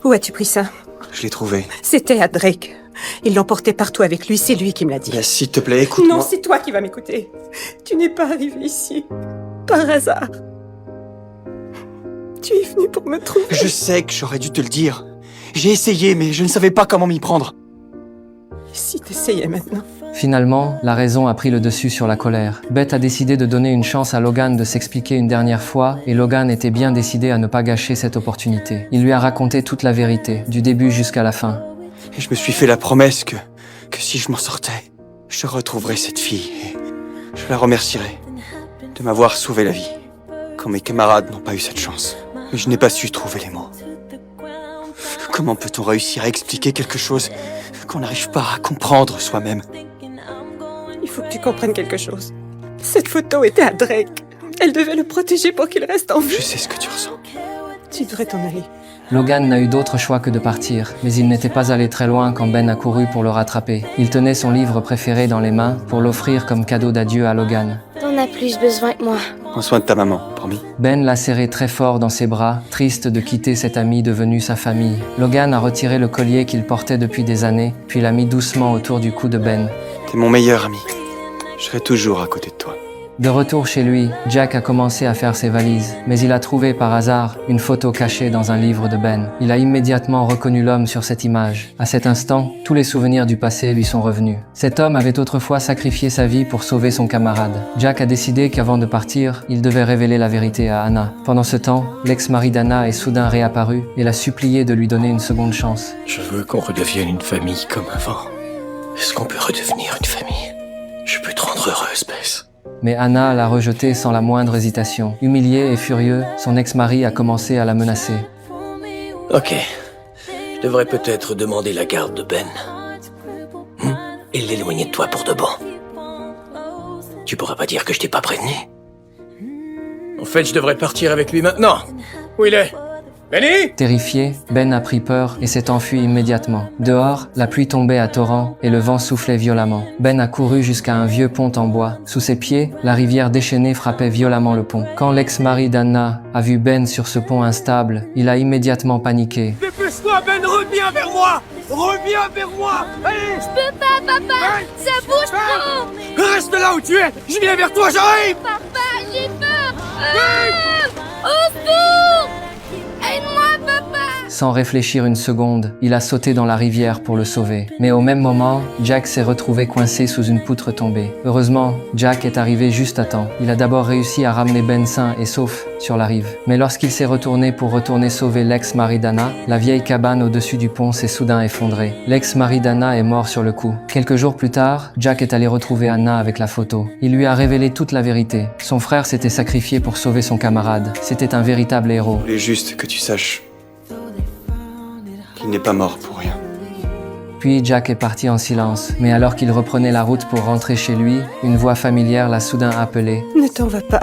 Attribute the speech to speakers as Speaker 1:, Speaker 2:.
Speaker 1: Où as-tu pris ça?
Speaker 2: Je l'ai trouvé.
Speaker 1: C'était à Drake. Il l'emportait partout avec lui, c'est lui qui me l'a dit.
Speaker 2: Bah, s'il te plaît, écoute-moi.
Speaker 1: Non, c'est toi qui vas m'écouter. Tu n'es pas arrivé ici par hasard. Tu es venu pour me trouver.
Speaker 2: Je sais que j'aurais dû te le dire. J'ai essayé, mais je ne savais pas comment m'y prendre.
Speaker 1: Si t'essayais maintenant.
Speaker 3: Finalement, la raison a pris le dessus sur la colère. Beth a décidé de donner une chance à Logan de s'expliquer une dernière fois, et Logan était bien décidé à ne pas gâcher cette opportunité. Il lui a raconté toute la vérité, du début jusqu'à la fin.
Speaker 2: Et je me suis fait la promesse que si je m'en sortais, je retrouverais cette fille et je la remercierais de m'avoir sauvé la vie. Quand mes camarades n'ont pas eu cette chance. Mais je n'ai pas su trouver les mots. Comment peut-on réussir à expliquer quelque chose qu'on n'arrive pas à comprendre soi-même?
Speaker 1: Il faut que tu comprennes quelque chose. Cette photo était à Drake. Elle devait le protéger pour qu'il reste en vie.
Speaker 2: Je sais ce que tu ressens.
Speaker 1: Tu devrais t'en aller.
Speaker 3: Logan n'a eu d'autre choix que de partir, mais il n'était pas allé très loin quand Ben a couru pour le rattraper. Il tenait son livre préféré dans les mains pour l'offrir comme cadeau d'adieu à Logan.
Speaker 4: T'en as plus besoin que moi.
Speaker 2: Prends soin de ta maman, promis.
Speaker 3: Ben l'a serré très fort dans ses bras, triste de quitter cet ami devenu sa famille. Logan a retiré le collier qu'il portait depuis des années, puis l'a mis doucement autour du cou de Ben.
Speaker 2: T'es mon meilleur ami. Je serai toujours à côté de toi.
Speaker 3: De retour chez lui, Jack a commencé à faire ses valises, mais il a trouvé par hasard une photo cachée dans un livre de Ben. Il a immédiatement reconnu l'homme sur cette image. À cet instant, tous les souvenirs du passé lui sont revenus. Cet homme avait autrefois sacrifié sa vie pour sauver son camarade. Jack a décidé qu'avant de partir, il devait révéler la vérité à Anna. Pendant ce temps, l'ex-mari d'Anna est soudain réapparu et l'a supplié de lui donner une seconde chance.
Speaker 5: Je veux qu'on redevienne une famille comme avant. Est-ce qu'on peut redevenir une famille? Je peux te rendre heureuse, Bess.
Speaker 3: Mais Anna l'a rejeté sans la moindre hésitation. Humilié et furieux, son ex-mari a commencé à la menacer.
Speaker 5: Ok. Je devrais peut-être demander la garde de Ben. Et l'éloigner de toi pour de bon. Tu pourras pas dire que je t'ai pas prévenu. En fait, je devrais partir avec lui maintenant. Où il est? Benny?
Speaker 3: Terrifié, Ben a pris peur et s'est enfui immédiatement. Dehors, la pluie tombait à torrents et le vent soufflait violemment. Ben a couru jusqu'à un vieux pont en bois. Sous ses pieds, la rivière déchaînée frappait violemment le pont. Quand l'ex-mari d'Anna a vu Ben sur ce pont instable, il a immédiatement paniqué.
Speaker 5: Dépêche-toi, Ben, reviens vers moi! Reviens vers moi! Allez!
Speaker 4: Je peux pas, papa! Ça bouge trop!
Speaker 5: Reste là où tu es! Je viens vers toi, j'arrive!
Speaker 4: Papa, j'ai peur! Au secours! Aide-moi, papa!
Speaker 3: Sans réfléchir une seconde, il a sauté dans la rivière pour le sauver. Mais au même moment, Jack s'est retrouvé coincé sous une poutre tombée. Heureusement, Jack est arrivé juste à temps. Il a d'abord réussi à ramener Ben sain et sauf sur la rive. Mais lorsqu'il s'est retourné pour retourner sauver l'ex-mari d'Anna, la vieille cabane au-dessus du pont s'est soudain effondrée. L'ex-mari d'Anna est mort sur le coup. Quelques jours plus tard, Jack est allé retrouver Anna avec la photo. Il lui a révélé toute la vérité. Son frère s'était sacrifié pour sauver son camarade. C'était un véritable héros.
Speaker 2: Je voulais juste que tu saches qu'il n'est pas mort pour rien.
Speaker 3: Puis Jack est parti en silence. Mais alors qu'il reprenait la route pour rentrer chez lui, une voix familière l'a soudain appelé.
Speaker 1: Ne t'en va pas.